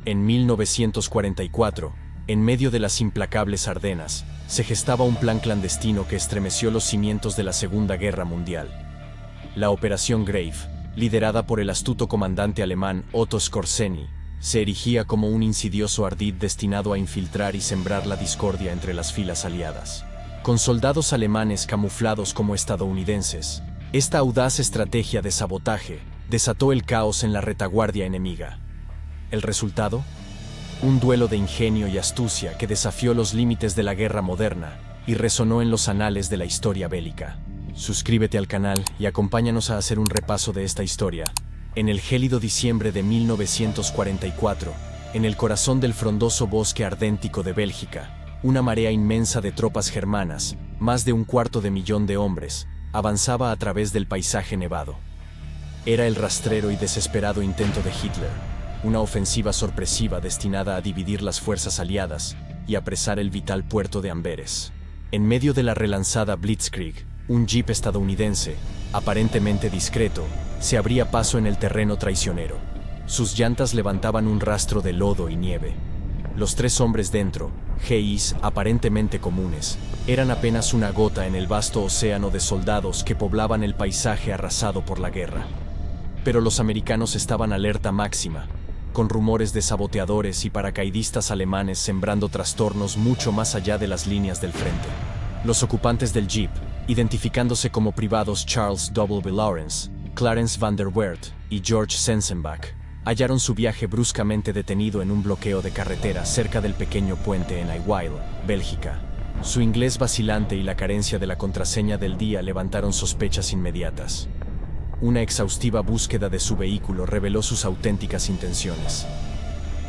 En 1944, en medio de las implacables Ardenas, se gestaba un plan clandestino que estremeció los cimientos de la Segunda Guerra Mundial. La Operación Grave, liderada por el astuto comandante alemán Otto Skorzeny, se erigía como un insidioso ardid destinado a infiltrar y sembrar la discordia entre las filas aliadas. Con soldados alemanes camuflados como estadounidenses, esta audaz estrategia de sabotaje desató el caos en la retaguardia enemiga. ¿El resultado? Un duelo de ingenio y astucia que desafió los límites de la guerra moderna y resonó en los anales de la historia bélica. Suscríbete al canal y acompáñanos a hacer un repaso de esta historia. En el gélido diciembre de 1944, en el corazón del frondoso bosque ardéntico de Bélgica, una marea inmensa de tropas germanas, más de 250.000 de hombres, avanzaba a través del paisaje nevado. Era el rastrero y desesperado intento de Hitler, una ofensiva sorpresiva destinada a dividir las fuerzas aliadas y apresar el vital puerto de Amberes. En medio de la relanzada Blitzkrieg, un jeep estadounidense, aparentemente discreto, se abría paso en el terreno traicionero. Sus llantas levantaban un rastro de lodo y nieve. Los 3 hombres dentro, GIs aparentemente comunes, eran apenas una gota en el vasto océano de soldados que poblaban el paisaje arrasado por la guerra. Pero los americanos estaban alerta máxima, con rumores de saboteadores y paracaidistas alemanes sembrando trastornos mucho más allá de las líneas del frente. Los ocupantes del jeep, identificándose como privados Charles W. Lawrence, Clarence van der Weert y George Sensenbach, hallaron su viaje bruscamente detenido en un bloqueo de carretera cerca del pequeño puente en Aiwail, Bélgica. Su inglés vacilante y la carencia de la contraseña del día levantaron sospechas inmediatas. Una exhaustiva búsqueda de su vehículo reveló sus auténticas intenciones.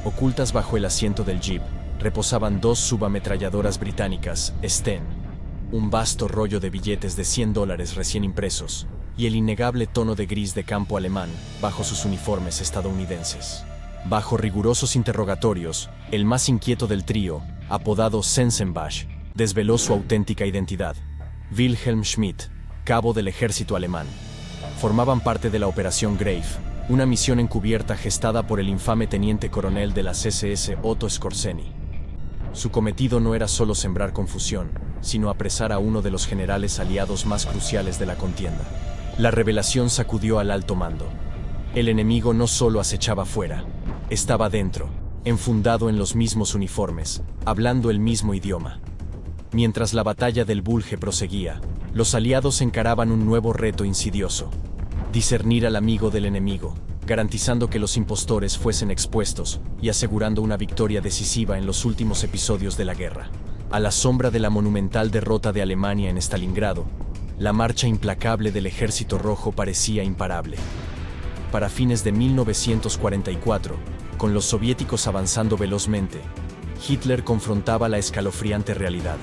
Ocultas bajo el asiento del jeep, reposaban 2 subametralladoras británicas, Sten, un vasto rollo de billetes de $100 recién impresos, y el innegable tono de gris de campo alemán bajo sus uniformes estadounidenses. Bajo rigurosos interrogatorios, el más inquieto del trío, apodado Sensenbach, desveló su auténtica identidad: Wilhelm Schmidt, cabo del ejército alemán. Formaban parte de la Operación Grave, una misión encubierta gestada por el infame teniente coronel de las SS Otto Skorzeny. Su cometido no era solo sembrar confusión, sino apresar a uno de los generales aliados más cruciales de la contienda. La revelación sacudió al alto mando. El enemigo no solo acechaba fuera, estaba dentro, enfundado en los mismos uniformes, hablando el mismo idioma. Mientras la batalla del Bulge proseguía, los aliados encaraban un nuevo reto insidioso: discernir al amigo del enemigo, garantizando que los impostores fuesen expuestos y asegurando una victoria decisiva en los últimos episodios de la guerra. A la sombra de la monumental derrota de Alemania en Stalingrado, la marcha implacable del Ejército Rojo parecía imparable. Para fines de 1944, con los soviéticos avanzando velozmente, Hitler confrontaba la escalofriante realidad: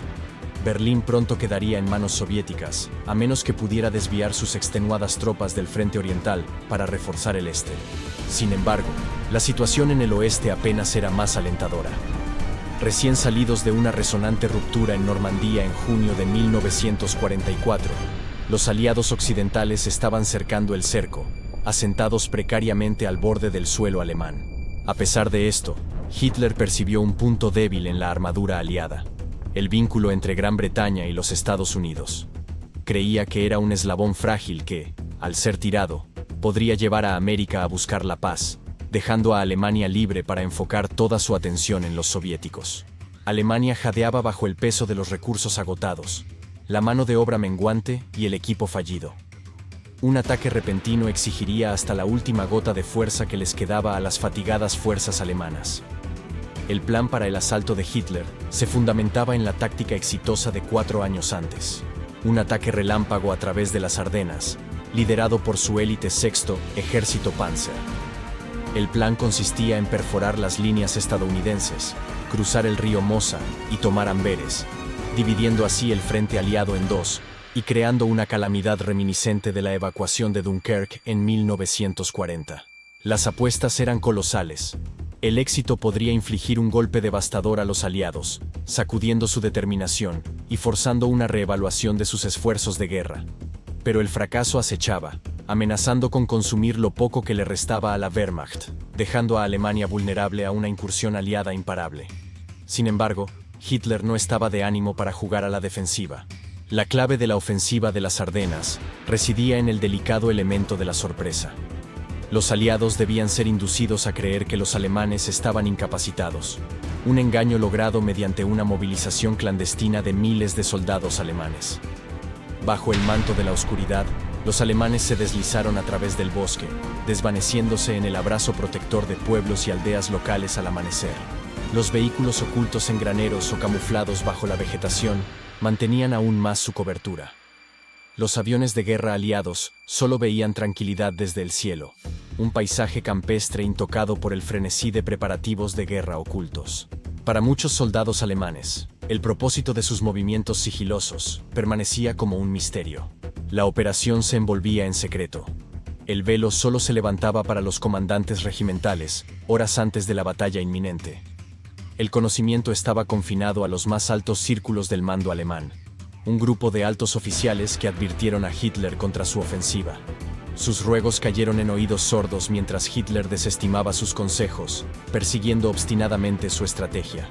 Berlín pronto quedaría en manos soviéticas, a menos que pudiera desviar sus extenuadas tropas del frente oriental para reforzar el este. Sin embargo, la situación en el oeste apenas era más alentadora. Recién salidos de una resonante ruptura en Normandía en junio de 1944, los aliados occidentales estaban cercando el cerco, asentados precariamente al borde del suelo alemán. A pesar de esto, Hitler percibió un punto débil en la armadura aliada: el vínculo entre Gran Bretaña y los Estados Unidos. Creía que era un eslabón frágil que, al ser tirado, podría llevar a América a buscar la paz, dejando a Alemania libre para enfocar toda su atención en los soviéticos. Alemania jadeaba bajo el peso de los recursos agotados, la mano de obra menguante y el equipo fallido. Un ataque repentino exigiría hasta la última gota de fuerza que les quedaba a las fatigadas fuerzas alemanas. El plan para el asalto de Hitler se fundamentaba en la táctica exitosa de 4 años antes: un ataque relámpago a través de las Ardenas, liderado por su élite sexto Ejército Panzer. El plan consistía en perforar las líneas estadounidenses, cruzar el río Mosa y tomar Amberes, dividiendo así el frente aliado en 2 y creando una calamidad reminiscente de la evacuación de Dunkerque en 1940. Las apuestas eran colosales. El éxito podría infligir un golpe devastador a los aliados, sacudiendo su determinación y forzando una reevaluación de sus esfuerzos de guerra. Pero el fracaso acechaba, amenazando con consumir lo poco que le restaba a la Wehrmacht, dejando a Alemania vulnerable a una incursión aliada imparable. Sin embargo, Hitler no estaba de ánimo para jugar a la defensiva. La clave de la ofensiva de las Ardenas residía en el delicado elemento de la sorpresa. Los aliados debían ser inducidos a creer que los alemanes estaban incapacitados, un engaño logrado mediante una movilización clandestina de miles de soldados alemanes. Bajo el manto de la oscuridad, los alemanes se deslizaron a través del bosque, desvaneciéndose en el abrazo protector de pueblos y aldeas locales al amanecer. Los vehículos ocultos en graneros o camuflados bajo la vegetación mantenían aún más su cobertura. Los aviones de guerra aliados solo veían tranquilidad desde el cielo, un paisaje campestre intocado por el frenesí de preparativos de guerra ocultos. Para muchos soldados alemanes, el propósito de sus movimientos sigilosos permanecía como un misterio. La operación se envolvía en secreto. El velo solo se levantaba para los comandantes regimentales, horas antes de la batalla inminente. El conocimiento estaba confinado a los más altos círculos del mando alemán, un grupo de altos oficiales que advirtieron a Hitler contra su ofensiva. Sus ruegos cayeron en oídos sordos mientras Hitler desestimaba sus consejos, persiguiendo obstinadamente su estrategia.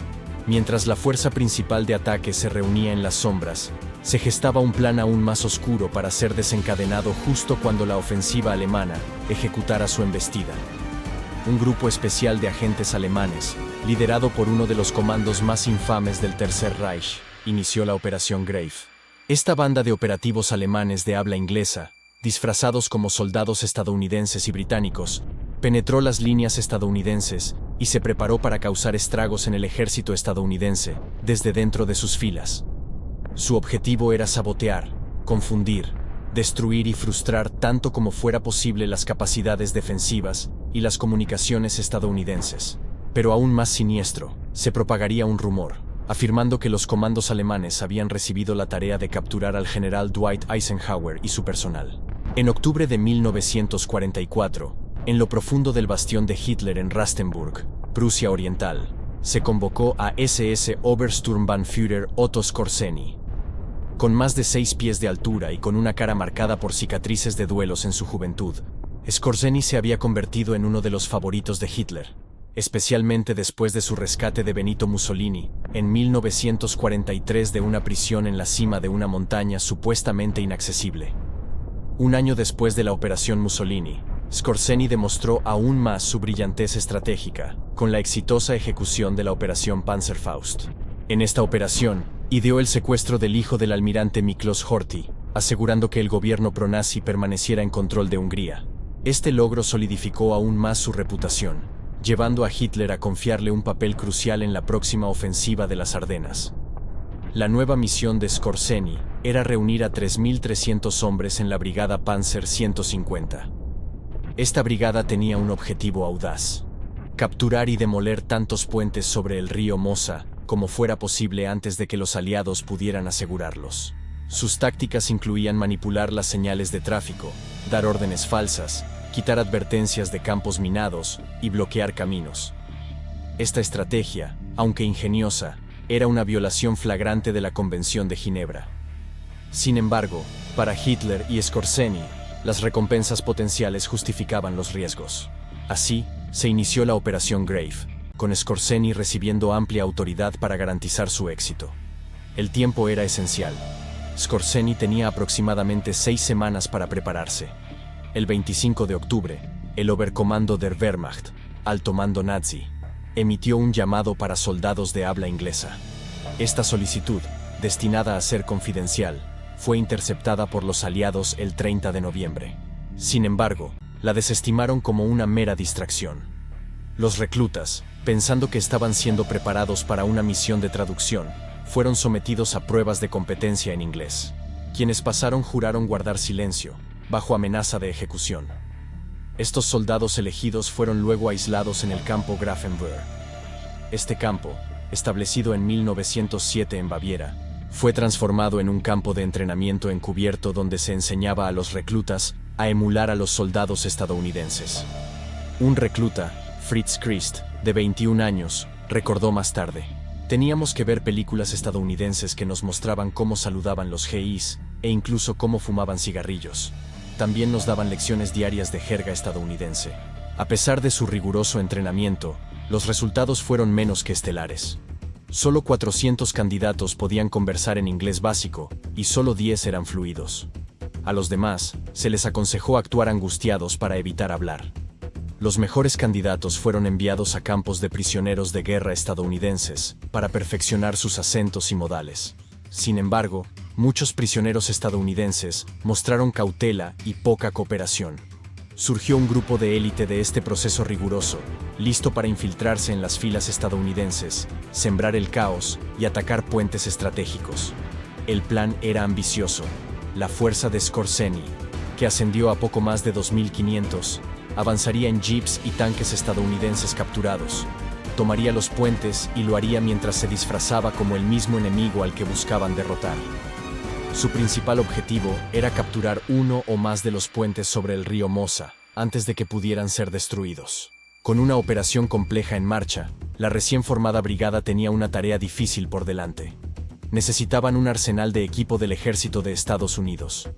Mientras la fuerza principal de ataque se reunía en las sombras, se gestaba un plan aún más oscuro para ser desencadenado justo cuando la ofensiva alemana ejecutara su embestida. Un grupo especial de agentes alemanes, liderado por uno de los comandos más infames del Tercer Reich, inició la Operación Grave. Esta banda de operativos alemanes de habla inglesa, disfrazados como soldados estadounidenses y británicos, penetró las líneas estadounidenses y se preparó para causar estragos en el ejército estadounidense desde dentro de sus filas. Su objetivo era sabotear, confundir, destruir y frustrar tanto como fuera posible las capacidades defensivas y las comunicaciones estadounidenses. Pero aún más siniestro, se propagaría un rumor, afirmando que los comandos alemanes habían recibido la tarea de capturar al general Dwight Eisenhower y su personal. En octubre de 1944, en lo profundo del bastión de Hitler en Rastenburg, Prusia Oriental, se convocó a SS Obersturmbannführer Otto Skorzeny. Con más de 6 pies de altura y con una cara marcada por cicatrices de duelos en su juventud, Skorzeny se había convertido en uno de los favoritos de Hitler, especialmente después de su rescate de Benito Mussolini, en 1943 de una prisión en la cima de una montaña supuestamente inaccesible. Un año después de la Operación Mussolini, Skorzeny demostró aún más su brillantez estratégica, con la exitosa ejecución de la Operación Panzerfaust. En esta operación, ideó el secuestro del hijo del almirante Miklos Horthy, asegurando que el gobierno pronazi permaneciera en control de Hungría. Este logro solidificó aún más su reputación, llevando a Hitler a confiarle un papel crucial en la próxima ofensiva de las Ardenas. La nueva misión de Skorzeny era reunir a 3.300 hombres en la Brigada Panzer 150. Esta brigada tenía un objetivo audaz: capturar y demoler tantos puentes sobre el río Mosa como fuera posible antes de que los aliados pudieran asegurarlos. Sus tácticas incluían manipular las señales de tráfico, dar órdenes falsas, quitar advertencias de campos minados y bloquear caminos. Esta estrategia, aunque ingeniosa, era una violación flagrante de la Convención de Ginebra. Sin embargo, para Hitler y Skorzeny, las recompensas potenciales justificaban los riesgos. Así, se inició la Operación Grave, con Skorzeny recibiendo amplia autoridad para garantizar su éxito. El tiempo era esencial. Skorzeny tenía aproximadamente 6 semanas para prepararse. El 25 de octubre, el Oberkommando der Wehrmacht, alto mando nazi, emitió un llamado para soldados de habla inglesa. Esta solicitud, destinada a ser confidencial, fue interceptada por los aliados el 30 de noviembre. Sin embargo, la desestimaron como una mera distracción. Los reclutas, pensando que estaban siendo preparados para una misión de traducción, fueron sometidos a pruebas de competencia en inglés. Quienes pasaron juraron guardar silencio, bajo amenaza de ejecución. Estos soldados elegidos fueron luego aislados en el campo Grafenwöhr. Este campo, establecido en 1907 en Baviera, fue transformado en un campo de entrenamiento encubierto donde se enseñaba a los reclutas a emular a los soldados estadounidenses. Un recluta, Fritz Christ, de 21 años, recordó más tarde: teníamos que ver películas estadounidenses que nos mostraban cómo saludaban los GIs e incluso cómo fumaban cigarrillos. también nos daban lecciones diarias de jerga estadounidense. A pesar de su riguroso entrenamiento, los resultados fueron menos que estelares. Solo 400 candidatos podían conversar en inglés básico, y solo 10 eran fluidos. A los demás, se les aconsejó actuar angustiados para evitar hablar. Los mejores candidatos fueron enviados a campos de prisioneros de guerra estadounidenses para perfeccionar sus acentos y modales. Sin embargo, muchos prisioneros estadounidenses mostraron cautela y poca cooperación. Surgió un grupo de élite de este proceso riguroso, listo para infiltrarse en las filas estadounidenses, sembrar el caos y atacar puentes estratégicos. El plan era ambicioso. La fuerza de Skorzeny, que ascendió a poco más de 2.500, avanzaría en jeeps y tanques estadounidenses capturados. Tomaría los puentes y lo haría mientras se disfrazaba como el mismo enemigo al que buscaban derrotar. Su principal objetivo era capturar uno o más de los puentes sobre el río Mosa, antes de que pudieran ser destruidos. Con una operación compleja en marcha, la recién formada brigada tenía una tarea difícil por delante. Necesitaban un arsenal de equipo del ejército de Estados Unidos.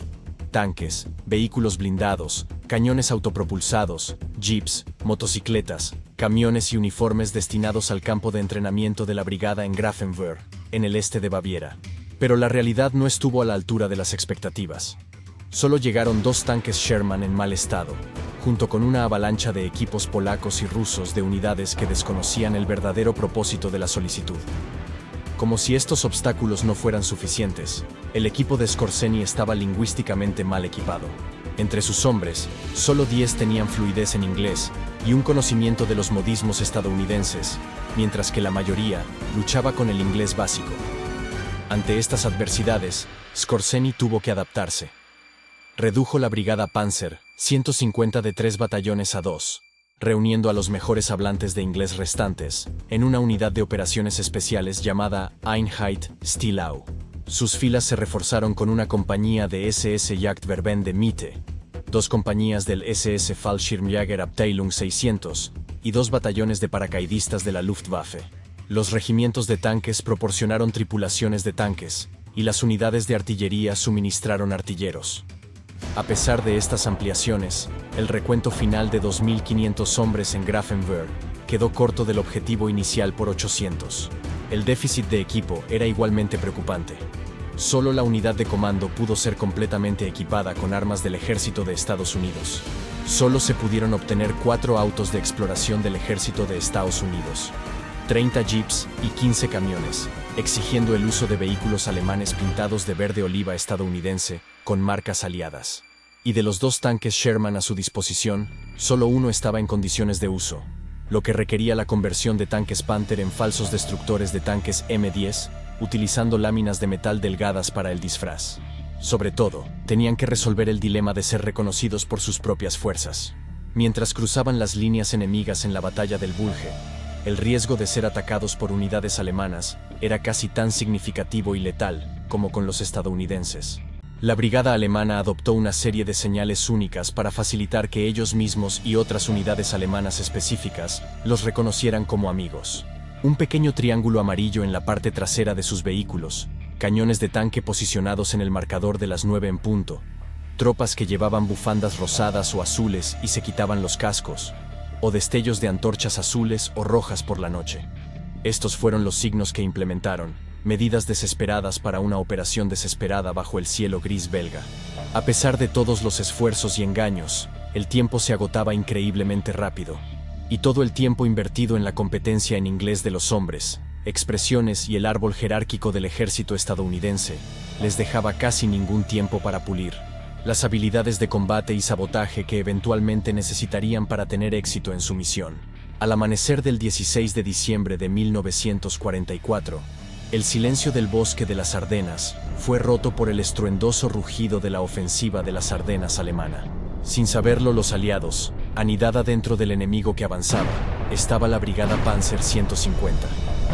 Tanques, vehículos blindados, cañones autopropulsados, jeeps, motocicletas, camiones y uniformes destinados al campo de entrenamiento de la brigada en Grafenwöhr, en el este de Baviera. Pero la realidad no estuvo a la altura de las expectativas. Solo llegaron 2 tanques Sherman en mal estado, junto con una avalancha de equipos polacos y rusos de unidades que desconocían el verdadero propósito de la solicitud. Como si estos obstáculos no fueran suficientes, el equipo de Skorzeny estaba lingüísticamente mal equipado. Entre sus hombres, solo 10 tenían fluidez en inglés y un conocimiento de los modismos estadounidenses, mientras que la mayoría luchaba con el inglés básico. Ante estas adversidades, Skorzeny tuvo que adaptarse. Redujo la brigada Panzer 150 de 3 batallones a 2, reuniendo a los mejores hablantes de inglés restantes, en una unidad de operaciones especiales llamada Einheit Stellau. Sus filas se reforzaron con una compañía de SS Jagdverbände Mitte, 2 compañías del SS Fallschirmjägerabteilung 600 y 2 batallones de paracaidistas de la Luftwaffe. Los regimientos de tanques proporcionaron tripulaciones de tanques, y las unidades de artillería suministraron artilleros. A pesar de estas ampliaciones, el recuento final de 2.500 hombres en Grafenwöhr quedó corto del objetivo inicial por 800. El déficit de equipo era igualmente preocupante. Solo la unidad de comando pudo ser completamente equipada con armas del ejército de Estados Unidos. Solo se pudieron obtener 4 autos de exploración del ejército de Estados Unidos, 30 jeeps y 15 camiones, exigiendo el uso de vehículos alemanes pintados de verde oliva estadounidense, con marcas aliadas. Y de los 2 tanques Sherman a su disposición, solo uno estaba en condiciones de uso, lo que requería la conversión de tanques Panther en falsos destructores de tanques M10, utilizando láminas de metal delgadas para el disfraz. Sobre todo, tenían que resolver el dilema de ser reconocidos por sus propias fuerzas. Mientras cruzaban las líneas enemigas en la batalla del Bulge, el riesgo de ser atacados por unidades alemanas era casi tan significativo y letal como con los estadounidenses. La brigada alemana adoptó una serie de señales únicas para facilitar que ellos mismos y otras unidades alemanas específicas los reconocieran como amigos. Un pequeño triángulo amarillo en la parte trasera de sus vehículos, cañones de tanque posicionados en el marcador de las 9 en punto, tropas que llevaban bufandas rosadas o azules y se quitaban los cascos, o destellos de antorchas azules o rojas por la noche. Estos fueron los signos que implementaron, medidas desesperadas para una operación desesperada bajo el cielo gris belga. A pesar de todos los esfuerzos y engaños, el tiempo se agotaba increíblemente rápido. Y todo el tiempo invertido en la competencia en inglés de los hombres, expresiones y el árbol jerárquico del ejército estadounidense, les dejaba casi ningún tiempo para pulir las habilidades de combate y sabotaje que eventualmente necesitarían para tener éxito en su misión. Al amanecer del 16 de diciembre de 1944, el silencio del bosque de las Ardenas fue roto por el estruendoso rugido de la ofensiva de las Ardenas alemana. Sin saberlo los aliados, anidada dentro del enemigo que avanzaba, estaba la brigada Panzer 150.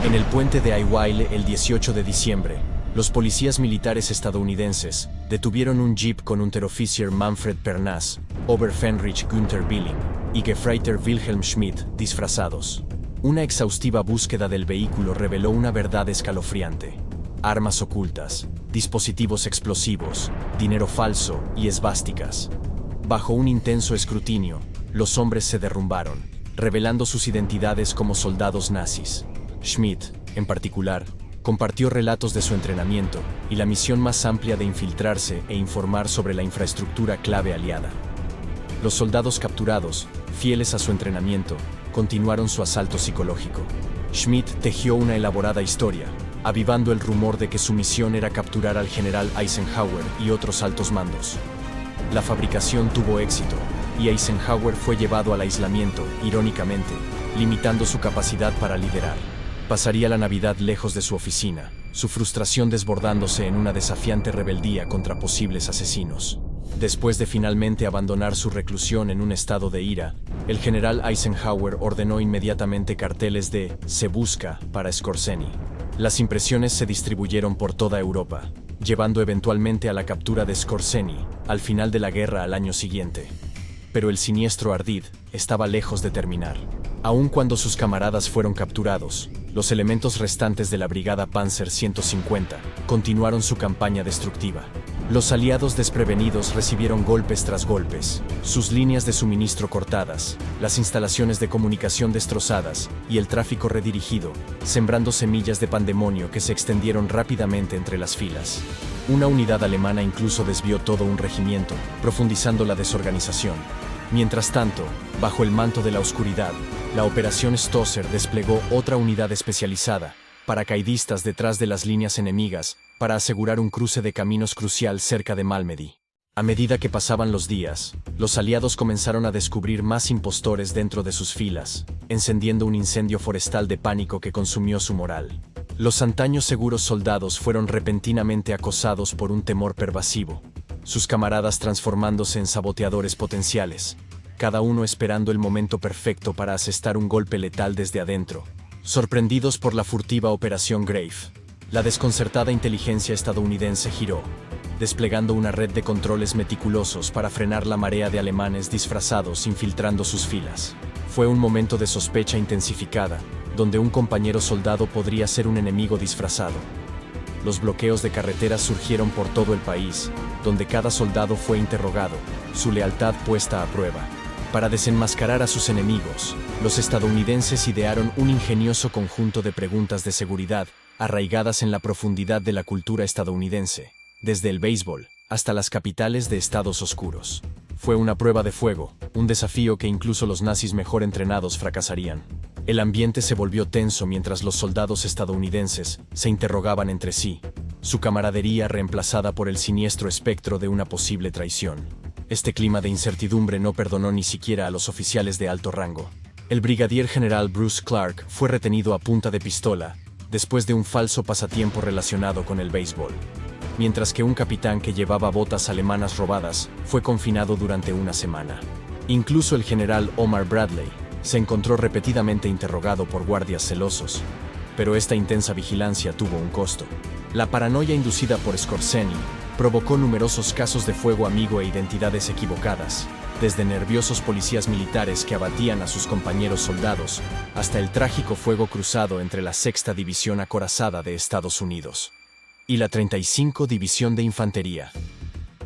En el puente de Aiwaile el 18 de diciembre, los policías militares estadounidenses detuvieron un jeep con Unteroffizier Manfred Pernas, Oberfähnrich Günther Billing y Gefreiter Wilhelm Schmidt disfrazados. Una exhaustiva búsqueda del vehículo reveló una verdad escalofriante: armas ocultas, dispositivos explosivos, dinero falso y esvásticas. Bajo un intenso escrutinio, los hombres se derrumbaron, revelando sus identidades como soldados nazis. Schmidt, en particular, compartió relatos de su entrenamiento y la misión más amplia de infiltrarse e informar sobre la infraestructura clave aliada. Los soldados capturados, fieles a su entrenamiento, continuaron su asalto psicológico. Schmidt tejió una elaborada historia, avivando el rumor de que su misión era capturar al general Eisenhower y otros altos mandos. La fabricación tuvo éxito, y Eisenhower fue llevado al aislamiento, irónicamente, limitando su capacidad para liderar. Pasaría la Navidad lejos de su oficina, su frustración desbordándose en una desafiante rebeldía contra posibles asesinos. Después de finalmente abandonar su reclusión en un estado de ira, el general Eisenhower ordenó inmediatamente carteles de "Se busca" para Skorzeny. Las impresiones se distribuyeron por toda Europa, llevando eventualmente a la captura de Skorzeny al final de la guerra al año siguiente. Pero el siniestro ardid estaba lejos de terminar. Aun cuando sus camaradas fueron capturados, los elementos restantes de la Brigada Panzer 150 continuaron su campaña destructiva. Los aliados desprevenidos recibieron golpes tras golpes, sus líneas de suministro cortadas, las instalaciones de comunicación destrozadas y el tráfico redirigido, sembrando semillas de pandemonio que se extendieron rápidamente entre las filas. Una unidad alemana incluso desvió todo un regimiento, profundizando la desorganización. Mientras tanto, bajo el manto de la oscuridad, la Operación Stosser desplegó otra unidad especializada, paracaidistas detrás de las líneas enemigas, para asegurar un cruce de caminos crucial cerca de Malmedy. A medida que pasaban los días, los aliados comenzaron a descubrir más impostores dentro de sus filas, encendiendo un incendio forestal de pánico que consumió su moral. Los antaño seguros soldados fueron repentinamente acosados por un temor pervasivo, sus camaradas transformándose en saboteadores potenciales, cada uno esperando el momento perfecto para asestar un golpe letal desde adentro. Sorprendidos por la furtiva Operación Grave, la desconcertada inteligencia estadounidense giró, desplegando una red de controles meticulosos para frenar la marea de alemanes disfrazados infiltrando sus filas. Fue un momento de sospecha intensificada, donde un compañero soldado podría ser un enemigo disfrazado. Los bloqueos de carreteras surgieron por todo el país, donde cada soldado fue interrogado, su lealtad puesta a prueba. Para desenmascarar a sus enemigos, los estadounidenses idearon un ingenioso conjunto de preguntas de seguridad, arraigadas en la profundidad de la cultura estadounidense, desde el béisbol hasta las capitales de estados oscuros. Fue una prueba de fuego, un desafío que incluso los nazis mejor entrenados fracasarían. El ambiente se volvió tenso mientras los soldados estadounidenses se interrogaban entre sí, su camaradería reemplazada por el siniestro espectro de una posible traición. Este clima de incertidumbre no perdonó ni siquiera a los oficiales de alto rango. El brigadier general Bruce Clark fue retenido a punta de pistola, después de un falso pasatiempo relacionado con el béisbol, mientras que un capitán que llevaba botas alemanas robadas fue confinado durante una semana. Incluso el general Omar Bradley se encontró repetidamente interrogado por guardias celosos, pero esta intensa vigilancia tuvo un costo. La paranoia inducida por Skorzeny provocó numerosos casos de fuego amigo e identidades equivocadas, desde nerviosos policías militares que abatían a sus compañeros soldados, hasta el trágico fuego cruzado entre la Sexta División Acorazada de Estados Unidos y la 35 División de Infantería.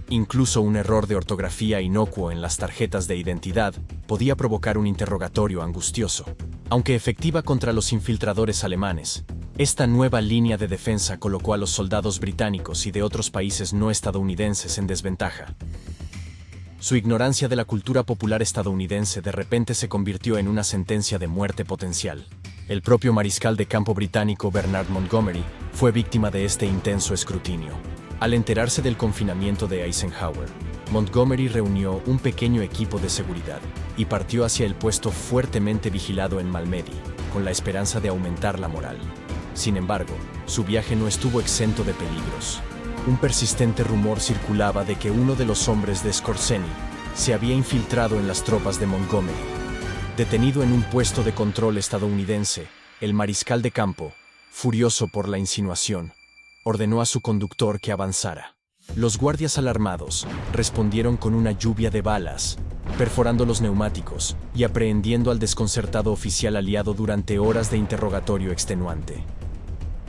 Incluso un error de ortografía inocuo en las tarjetas de identidad podía provocar un interrogatorio angustioso. Aunque efectiva contra los infiltradores alemanes, esta nueva línea de defensa colocó a los soldados británicos y de otros países no estadounidenses en desventaja. Su ignorancia de la cultura popular estadounidense de repente se convirtió en una sentencia de muerte potencial. El propio mariscal de campo británico Bernard Montgomery fue víctima de este intenso escrutinio. Al enterarse del confinamiento de Eisenhower, Montgomery reunió un pequeño equipo de seguridad y partió hacia el puesto fuertemente vigilado en Malmedy, con la esperanza de aumentar la moral. Sin embargo, su viaje no estuvo exento de peligros. Un persistente rumor circulaba de que uno de los hombres de Skorzeny se había infiltrado en las tropas de Montgomery. Detenido en un puesto de control estadounidense, el mariscal de campo, furioso por la insinuación, ordenó a su conductor que avanzara. Los guardias alarmados respondieron con una lluvia de balas, perforando los neumáticos y aprehendiendo al desconcertado oficial aliado durante horas de interrogatorio extenuante.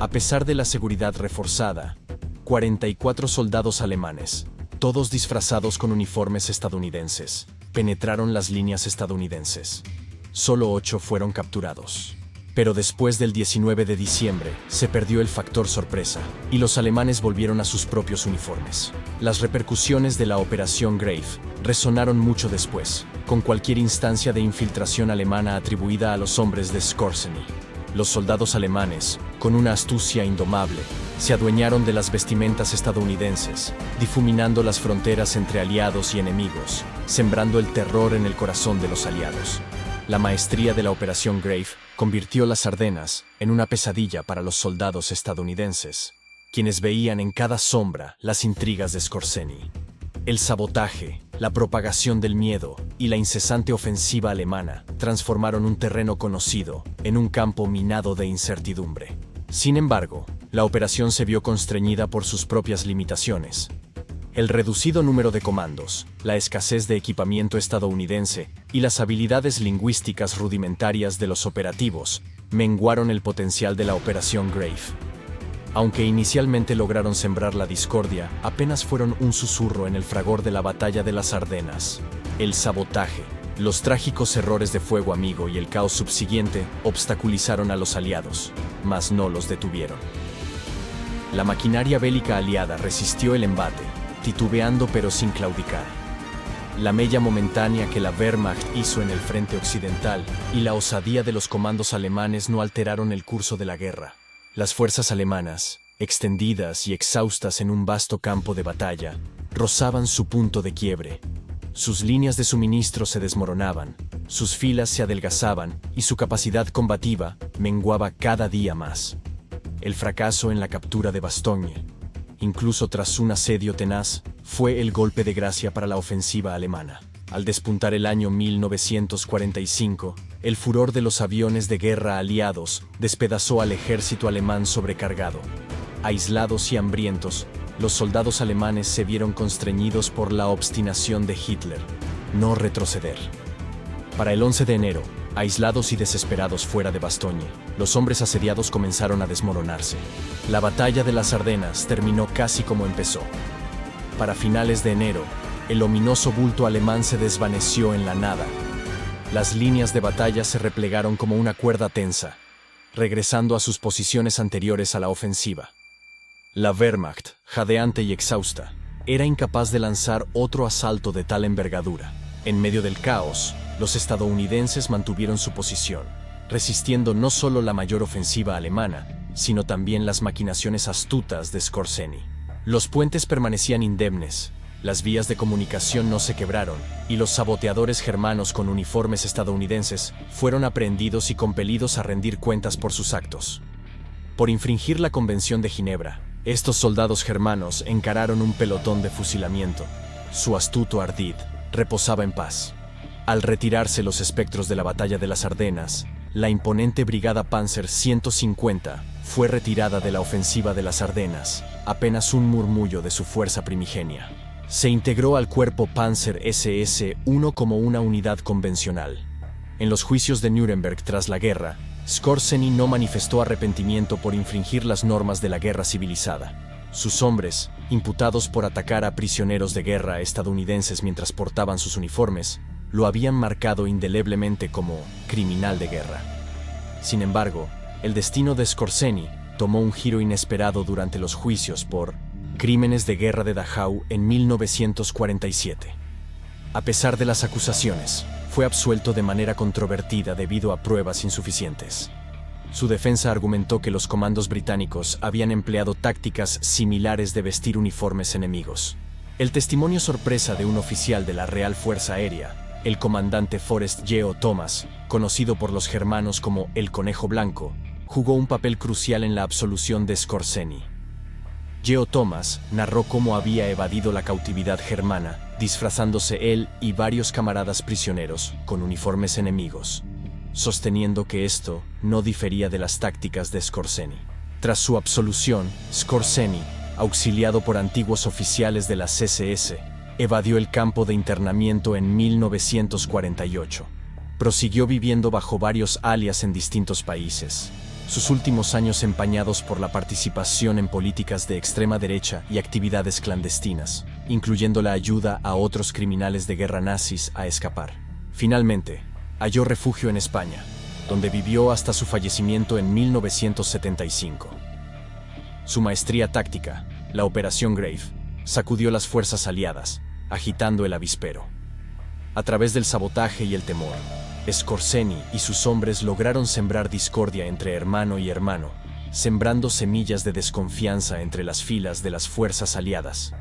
A pesar de la seguridad reforzada, 44 soldados alemanes, todos disfrazados con uniformes estadounidenses, penetraron las líneas estadounidenses. Solo 8 fueron capturados. Pero después del 19 de diciembre, se perdió el factor sorpresa, y los alemanes volvieron a sus propios uniformes. Las repercusiones de la Operación Grave resonaron mucho después, con cualquier instancia de infiltración alemana atribuida a los hombres de Skorzeny. Los soldados alemanes, con una astucia indomable, se adueñaron de las vestimentas estadounidenses, difuminando las fronteras entre aliados y enemigos, sembrando el terror en el corazón de los aliados. La maestría de la Operación Grave convirtió las Ardenas en una pesadilla para los soldados estadounidenses, quienes veían en cada sombra las intrigas de Skorzeny. El sabotaje, la propagación del miedo y la incesante ofensiva alemana transformaron un terreno conocido en un campo minado de incertidumbre. Sin embargo, la operación se vio constreñida por sus propias limitaciones. El reducido número de comandos, la escasez de equipamiento estadounidense y las habilidades lingüísticas rudimentarias de los operativos menguaron el potencial de la Operación Grave. Aunque inicialmente lograron sembrar la discordia, apenas fueron un susurro en el fragor de la batalla de las Ardenas. El sabotaje, los trágicos errores de fuego amigo y el caos subsiguiente obstaculizaron a los aliados, mas no los detuvieron. La maquinaria bélica aliada resistió el embate, titubeando pero sin claudicar. La mella momentánea que la Wehrmacht hizo en el frente occidental y la osadía de los comandos alemanes no alteraron el curso de la guerra. Las fuerzas alemanas, extendidas y exhaustas en un vasto campo de batalla, rozaban su punto de quiebre. Sus líneas de suministro se desmoronaban, sus filas se adelgazaban y su capacidad combativa menguaba cada día más. El fracaso en la captura de Bastogne, incluso tras un asedio tenaz, fue el golpe de gracia para la ofensiva alemana. Al despuntar el año 1945, el furor de los aviones de guerra aliados despedazó al ejército alemán sobrecargado. Aislados y hambrientos, los soldados alemanes se vieron constreñidos por la obstinación de Hitler: no retroceder. Para el 11 de enero, aislados y desesperados fuera de Bastogne, los hombres asediados comenzaron a desmoronarse. La batalla de las Ardenas terminó casi como empezó. Para finales de enero, el ominoso bulto alemán se desvaneció en la nada. Las líneas de batalla se replegaron como una cuerda tensa, regresando a sus posiciones anteriores a la ofensiva. La Wehrmacht, jadeante y exhausta, era incapaz de lanzar otro asalto de tal envergadura. En medio del caos, los estadounidenses mantuvieron su posición, resistiendo no solo la mayor ofensiva alemana, sino también las maquinaciones astutas de Skorzeny. Los puentes permanecían indemnes, las vías de comunicación no se quebraron, y los saboteadores germanos con uniformes estadounidenses fueron aprehendidos y compelidos a rendir cuentas por sus actos. Por infringir la Convención de Ginebra, estos soldados germanos encararon un pelotón de fusilamiento. Su astuto ardid reposaba en paz. Al retirarse los espectros de la batalla de las Ardenas, la imponente Brigada Panzer 150 fue retirada de la ofensiva de las Ardenas, apenas un murmullo de su fuerza primigenia. Se integró al cuerpo Panzer SS-1 como una unidad convencional. En los juicios de Nuremberg tras la guerra, Skorzeny no manifestó arrepentimiento por infringir las normas de la guerra civilizada. Sus hombres, imputados por atacar a prisioneros de guerra estadounidenses mientras portaban sus uniformes, lo habían marcado indeleblemente como criminal de guerra. Sin embargo, el destino de Skorzeny tomó un giro inesperado durante los juicios por crímenes de guerra de Dachau en 1947. A pesar de las acusaciones, fue absuelto de manera controvertida debido a pruebas insuficientes. Su defensa argumentó que los comandos británicos habían empleado tácticas similares de vestir uniformes enemigos. El testimonio sorpresa de un oficial de la Real Fuerza Aérea, el comandante Forrest Geo Thomas, conocido por los germanos como el Conejo Blanco, jugó un papel crucial en la absolución de Skorzeny. Geo Thomas narró cómo había evadido la cautividad germana, disfrazándose él y varios camaradas prisioneros con uniformes enemigos, sosteniendo que esto no difería de las tácticas de Skorzeny. Tras su absolución, Skorzeny, auxiliado por antiguos oficiales de la SS, evadió el campo de internamiento en 1948. Prosiguió viviendo bajo varios alias en distintos países, sus últimos años empañados por la participación en políticas de extrema derecha y actividades clandestinas. incluyendo la ayuda a otros criminales de guerra nazis a escapar. Finalmente, halló refugio en España, donde vivió hasta su fallecimiento en 1975. Su maestría táctica, la Operación Grave, sacudió las fuerzas aliadas, agitando el avispero. A través del sabotaje y el temor, Skorzeny y sus hombres lograron sembrar discordia entre hermano y hermano, sembrando semillas de desconfianza entre las filas de las fuerzas aliadas.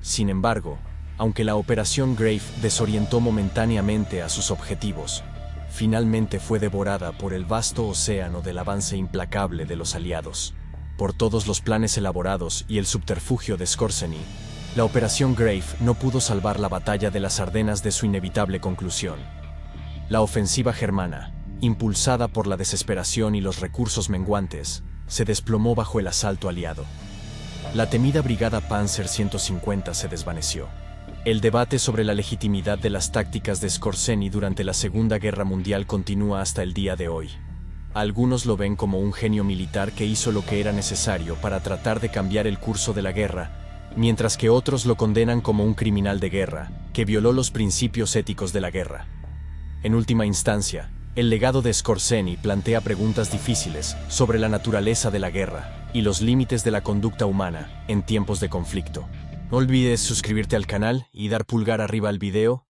Sin embargo, aunque la Operación Grave desorientó momentáneamente a sus objetivos, finalmente fue devorada por el vasto océano del avance implacable de los aliados. Por todos los planes elaborados y el subterfugio de Skorzeny, la Operación Grave no pudo salvar la batalla de las Ardenas de su inevitable conclusión. La ofensiva germana, impulsada por la desesperación y los recursos menguantes, se desplomó bajo el asalto aliado. La temida Brigada Panzer 150 se desvaneció. El debate sobre la legitimidad de las tácticas de Skorzeny durante la Segunda Guerra Mundial continúa hasta el día de hoy. Algunos lo ven como un genio militar que hizo lo que era necesario para tratar de cambiar el curso de la guerra, mientras que otros lo condenan como un criminal de guerra, que violó los principios éticos de la guerra. En última instancia, el legado de Skorzeny plantea preguntas difíciles sobre la naturaleza de la guerra y los límites de la conducta humana en tiempos de conflicto. No olvides suscribirte al canal y dar pulgar arriba al video